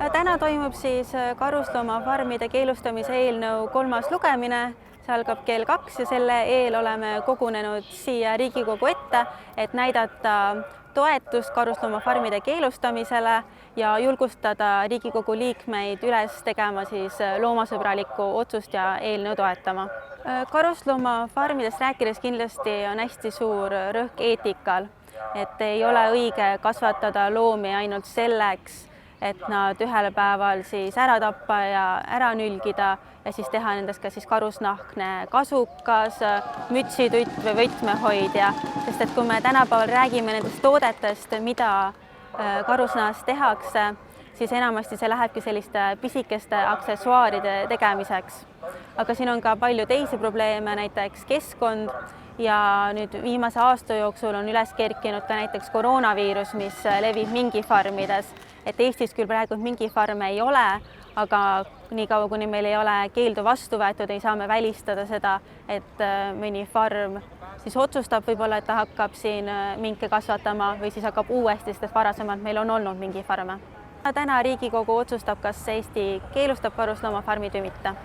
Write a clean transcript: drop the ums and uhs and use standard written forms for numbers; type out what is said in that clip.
Täna toimub siis karusloomafarmide keelustamise eelnõu 3. lugemine. See algab kell 2 ja selle eel oleme kogunenud siia Riigikogu ette, et näidata toetust karusloomafarmide keelustamisele ja julgustada Riigikogu liikmeid üles tegema siis loomasõbralikku otsust ja eelnõu toetama. Karusloomafarmidest rääkides kindlasti on hästi suur rõhk eetikal, et ei ole õige kasvatada loomi ainult selleks, et nad ühel päeval siis ära tappa ja ära nülgida ja siis teha nendest ka siis karusnahkne kasukas, mütsitutt või võtmehoidja, sest et kui me tänapäeval räägime nendest toodetest, mida karusnahast tehakse, siis enamasti see lähebki selliste pisikeste aksessuaaride tegemiseks. Aga siin on ka palju teisi probleeme, näiteks keskkond ja nüüd viimase aasta jooksul on üles kerkinud ka näiteks koroonaviirus, mis levib mingifarmides. Et Eestis küll praegu mingifarme ei ole, aga niikaua kuni meil ei ole keeldu vastu võetud, ei saa me välistada seda, et mõni farm siis otsustab võib-olla, et ta hakkab siin minke kasvatama või siis hakkab uuesti, sest varasemalt meil on olnud mingifarme. Täna Riigikogu otsustab, kas Eesti keelustab karusloomafarmid või mitte.